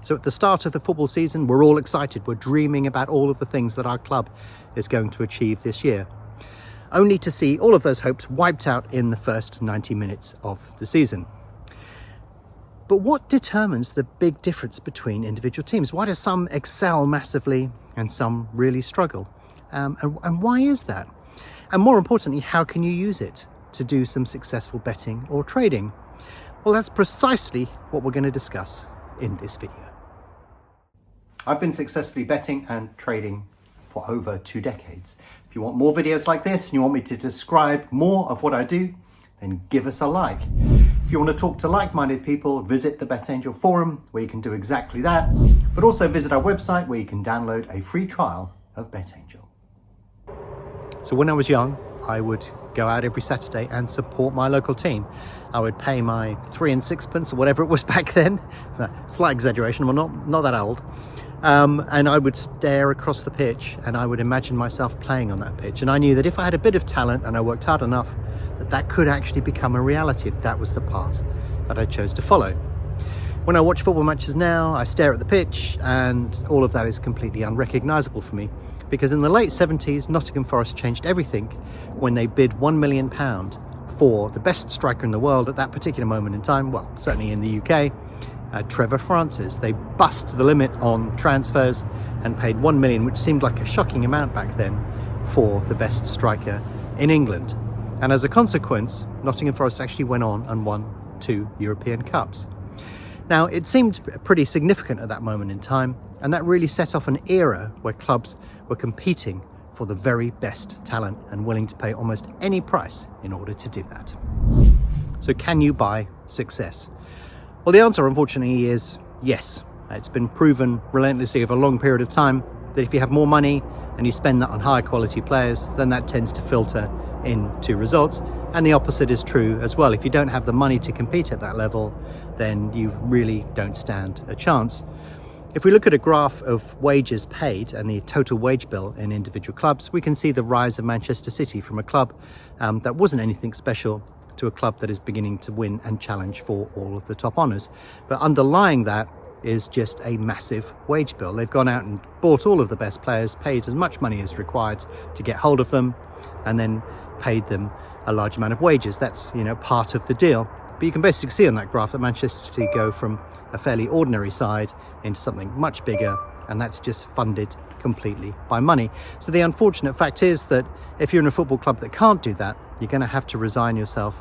So at the start of the football season, we're all excited. We're dreaming about all of the things that our club is going to achieve this year, only to see all of those hopes wiped out in the first 90 minutes of the season. But what determines the big difference between individual teams? Why do some excel massively and some really struggle? And why is that? And more importantly, how can you use it to do some successful betting or trading? Well, that's precisely what we're going to discuss in this video. I've been successfully betting and trading for over 2 decades. If you want more videos like this and you want me to describe more of what I do, then give us a like. If you want to talk to like-minded people, visit the BetAngel forum where you can do exactly that, but also visit our website where you can download a free trial of BetAngel. So when I was young, I would go out every Saturday and support my local team. I would pay my 3 and 6pence or whatever it was back then. Slight exaggeration, I'm not that old. And I would stare across the pitch and I would imagine myself playing on that pitch. And I knew that if I had a bit of talent and I worked hard enough, that could actually become a reality if that was the path that I chose to follow. When I watch football matches now, I stare at the pitch and all of that is completely unrecognisable for me. Because in the late 70s, Nottingham Forest changed everything when they bid £1 million for the best striker in the world at that particular moment in time, well, certainly in the UK, Trevor Francis. They bust the limit on transfers and paid £1 million, which seemed like a shocking amount back then, for the best striker in England. And as a consequence, Nottingham Forest actually went on and won 2 European Cups. Now, it seemed pretty significant at that moment in time, and that really set off an era where clubs were competing for the very best talent and willing to pay almost any price in order to do that. So can you buy success? Well, the answer, unfortunately, is yes. It's been proven relentlessly over a long period of time that if you have more money and you spend that on higher quality players, then that tends to filter into results. And the opposite is true as well. If you don't have the money to compete at that level, then you really don't stand a chance. If we look at a graph of wages paid and the total wage bill in individual clubs, we can see the rise of Manchester City from a club that wasn't anything special to a club that is beginning to win and challenge for all of the top honours. But underlying that is just a massive wage bill. They've gone out and bought all of the best players, paid as much money as required to get hold of them, and then paid them a large amount of wages. That's, part of the deal. But you can basically see on that graph that Manchester City go from a fairly ordinary side into something much bigger, and that's just funded completely by money. So the unfortunate fact is that if you're in a football club that can't do that, you're going to have to resign yourself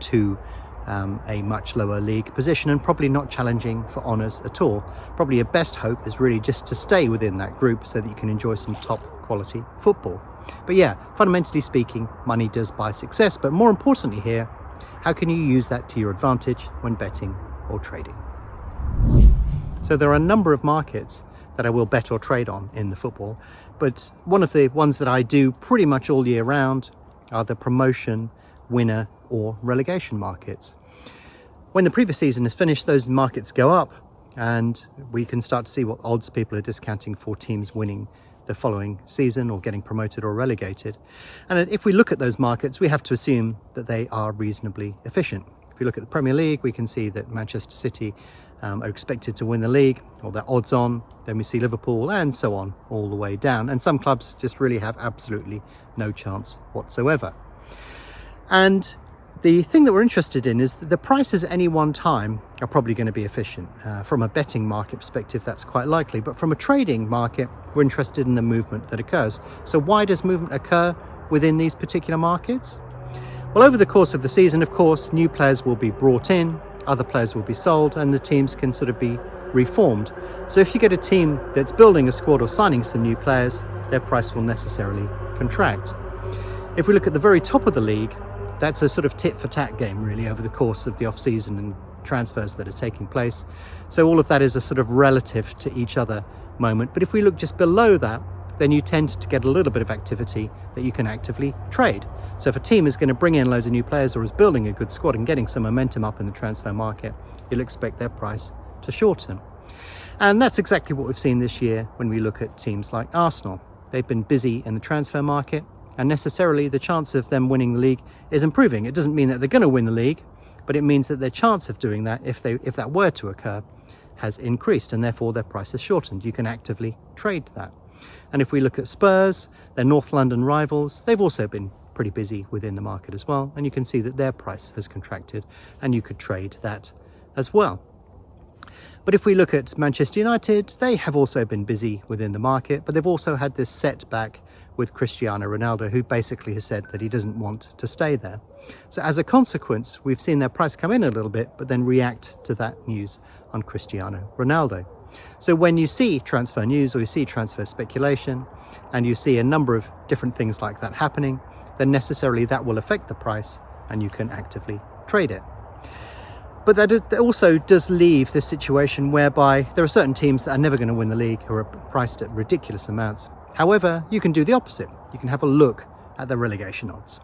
to a much lower league position and probably not challenging for honours at all. Probably your best hope is really just to stay within that group so that you can enjoy some top quality football. But yeah, fundamentally speaking, money does buy success. But more importantly here, how can you use that to your advantage when betting or trading? So there are a number of markets that I will bet or trade on in the football, but one of the ones that I do pretty much all year round are the promotion, winner or relegation markets. When the previous season is finished, those markets go up and we can start to see what odds people are discounting for teams winning the following season or getting promoted or relegated. And if we look at those markets, we have to assume that they are reasonably efficient. If we look at the Premier League, we can see that Manchester City are expected to win the league, or they're odds on. Then we see Liverpool and so on all the way down. And some clubs just really have absolutely no chance whatsoever. And the thing that we're interested in is that the prices at any one time are probably going to be efficient. From a betting market perspective, that's quite likely. But from a trading market, we're interested in the movement that occurs. So why does movement occur within these particular markets? Well, over the course of the season, of course, new players will be brought in, other players will be sold, and the teams can sort of be reformed. So if you get a team that's building a squad or signing some new players, their price will necessarily contract. If we look at the very top of the league, that's a sort of tit-for-tat game, really, over the course of the off-season and transfers that are taking place. So all of that is a sort of relative to each other moment. But if we look just below that, then you tend to get a little bit of activity that you can actively trade. So if a team is going to bring in loads of new players or is building a good squad and getting some momentum up in the transfer market, you'll expect their price to shorten. And that's exactly what we've seen this year when we look at teams like Arsenal. They've been busy in the transfer market, and necessarily the chance of them winning the league is improving. It doesn't mean that they're going to win the league, but it means that their chance of doing that, if that were to occur, has increased, and therefore their price has shortened. You can actively trade that. And if we look at Spurs, their North London rivals, they've also been pretty busy within the market as well, and you can see that their price has contracted, and you could trade that as well. But if we look at Manchester United, they have also been busy within the market, but they've also had this setback with Cristiano Ronaldo, who basically has said that he doesn't want to stay there. So as a consequence, we've seen their price come in a little bit, but then react to that news on Cristiano Ronaldo. So when you see transfer news, or you see transfer speculation, and you see a number of different things like that happening, then necessarily that will affect the price, and you can actively trade it. But that also does leave this situation whereby there are certain teams that are never going to win the league, who are priced at ridiculous amounts. However, you can do the opposite. You can have a look at the relegation odds.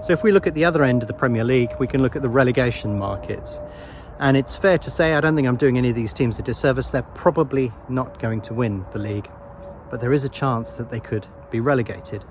So if we look at the other end of the Premier League, we can look at the relegation markets. And it's fair to say, I don't think I'm doing any of these teams a disservice. They're probably not going to win the league, but there is a chance that they could be relegated.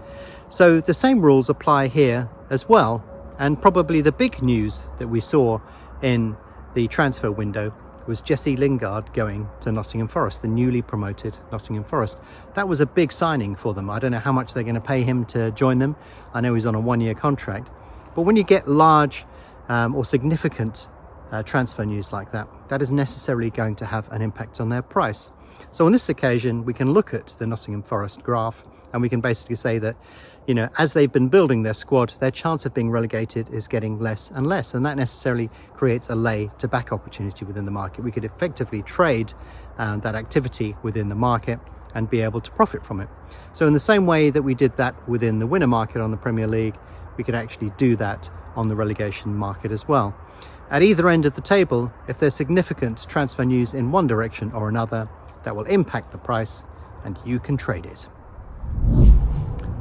So the same rules apply here as well. And probably the big news that we saw in the transfer window was Jesse Lingard going to Nottingham Forest, the newly promoted Nottingham Forest. That was a big signing for them. I don't know how much they're going to pay him to join them. I know he's on a one-year contract. But when you get large or significant transfer news like that, that is necessarily going to have an impact on their price. So on this occasion, we can look at the Nottingham Forest graph, and we can basically say that, you know, as they've been building their squad, their chance of being relegated is getting less and less, and that necessarily creates a lay to back opportunity within the market. We could effectively trade that activity within the market and be able to profit from it. So in the same way that we did that within the winner market on the Premier League, we could actually do that on the relegation market as well. At either end of the table, if there's significant transfer news in one direction or another, that will impact the price, and you can trade it.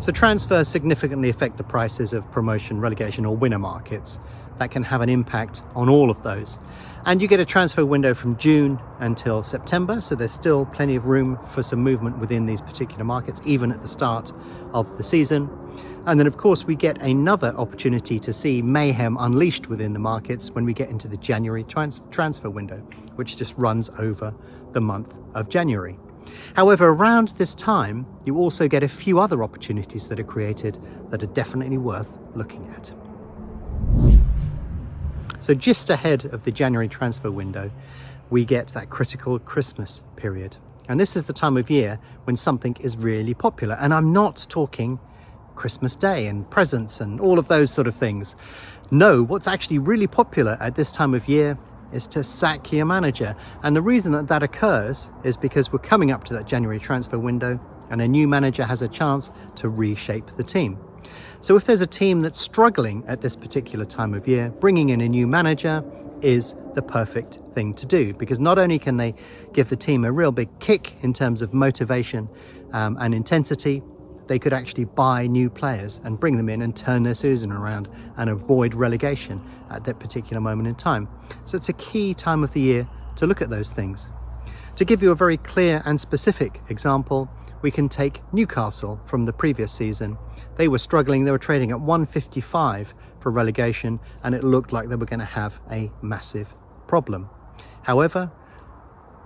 So transfers significantly affect the prices of promotion, relegation or winner markets. That can have an impact on all of those. And you get a transfer window from June until September, so there's still plenty of room for some movement within these particular markets, even at the start of the season. And then of course we get another opportunity to see mayhem unleashed within the markets when we get into the January transfer window, which just runs over the month of January. However, around this time, you also get a few other opportunities that are created that are definitely worth looking at. So just ahead of the January transfer window, we get that critical Christmas period. And this is the time of year when something is really popular. And I'm not talking Christmas Day and presents and all of those sort of things. No, what's actually really popular at this time of year is to sack your manager. And the reason that that occurs is because we're coming up to that January transfer window, and a new manager has a chance to reshape the team. So if there's a team that's struggling at this particular time of year, bringing in a new manager is the perfect thing to do, because not only can they give the team a real big kick in terms of motivation and intensity, they could actually buy new players and bring them in and turn their season around and avoid relegation at that particular moment in time. So it's a key time of the year to look at those things. To give you a very clear and specific example, we can take Newcastle from the previous season. They were struggling, they were trading at 155 for relegation, and it looked like they were going to have a massive problem. However,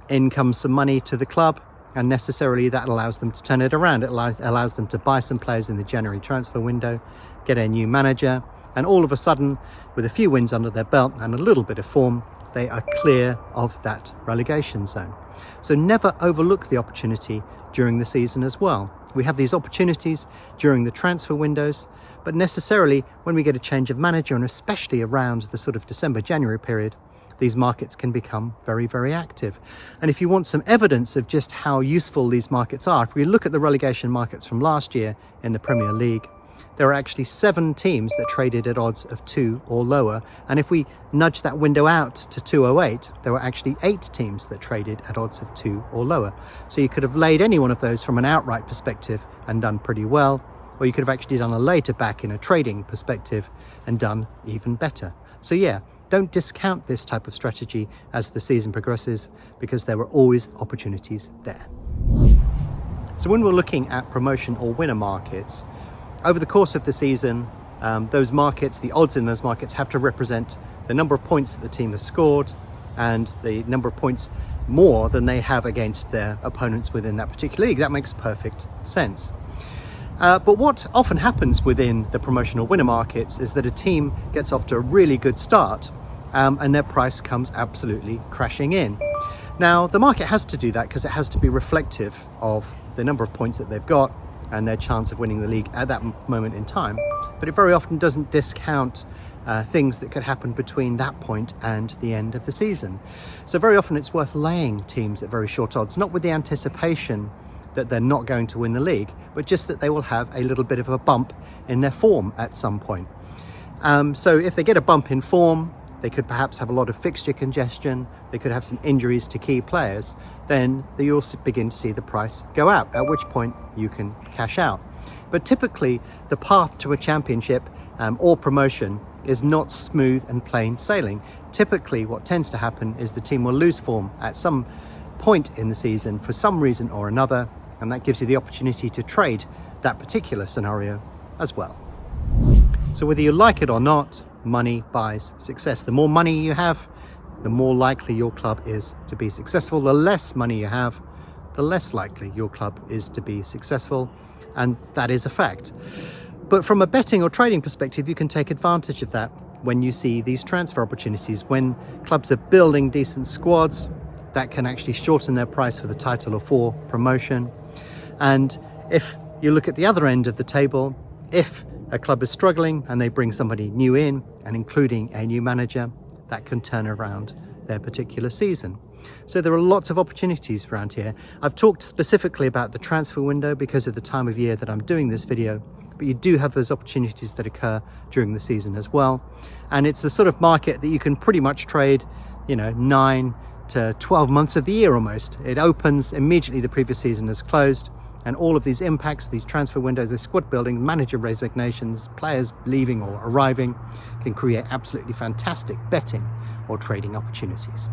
in comes some money to the club, and necessarily that allows them to turn it around. It allows them to buy some players in the January transfer window, get a new manager, and all of a sudden, with a few wins under their belt and a little bit of form, they are clear of that relegation zone. So never overlook the opportunity during the season as well. We have these opportunities during the transfer windows, but necessarily when we get a change of manager, and especially around the sort of December-January period, these markets can become very, very active. And if you want some evidence of just how useful these markets are, if we look at the relegation markets from last year in the Premier League, there are actually 7 teams that traded at odds of 2 or lower. And if we nudge that window out to 208, there were actually 8 teams that traded at odds of 2 or lower. So you could have laid any one of those from an outright perspective and done pretty well, or you could have actually done a later back in a trading perspective and done even better. So yeah, don't discount this type of strategy as the season progresses, because there are always opportunities there. So when we're looking at promotion or winner markets, over the course of the season, those markets, the odds in those markets have to represent the number of points that the team has scored and the number of points more than they have against their opponents within that particular league. That makes perfect sense. But what often happens within the promotional winner markets is that a team gets off to a really good start and their price comes absolutely crashing in. Now, the market has to do that because it has to be reflective of the number of points that they've got and their chance of winning the league at that moment in time. But it very often doesn't discount things that could happen between that point and the end of the season. So very often it's worth laying teams at very short odds, not with the anticipation that they're not going to win the league, but just that they will have a little bit of a bump in their form at some point. So if they get a bump in form, they could perhaps have a lot of fixture congestion, they could have some injuries to key players, then you'll begin to see the price go up, at which point you can cash out. But typically the path to a championship or promotion is not smooth and plain sailing. Typically what tends to happen is the team will lose form at some point in the season for some reason or another, and that gives you the opportunity to trade that particular scenario as well. So whether you like it or not, money buys success. The more money you have, the more likely your club is to be successful. The less money you have, the less likely your club is to be successful, and that is a fact. But from a betting or trading perspective, you can take advantage of that when you see these transfer opportunities. When clubs are building decent squads, that can actually shorten their price for the title or for promotion. And if you look at the other end of the table, if a club is struggling and they bring somebody new in, and including a new manager, that can turn around their particular season. So there are lots of opportunities around here. I've talked specifically about the transfer window because of the time of year that I'm doing this video, but you do have those opportunities that occur during the season as well. And it's the sort of market that you can pretty much trade, 9 to 12 months of the year almost. It opens immediately the previous season has closed, and all of these impacts, these transfer windows, the squad building, manager resignations, players leaving or arriving, can create absolutely fantastic betting or trading opportunities.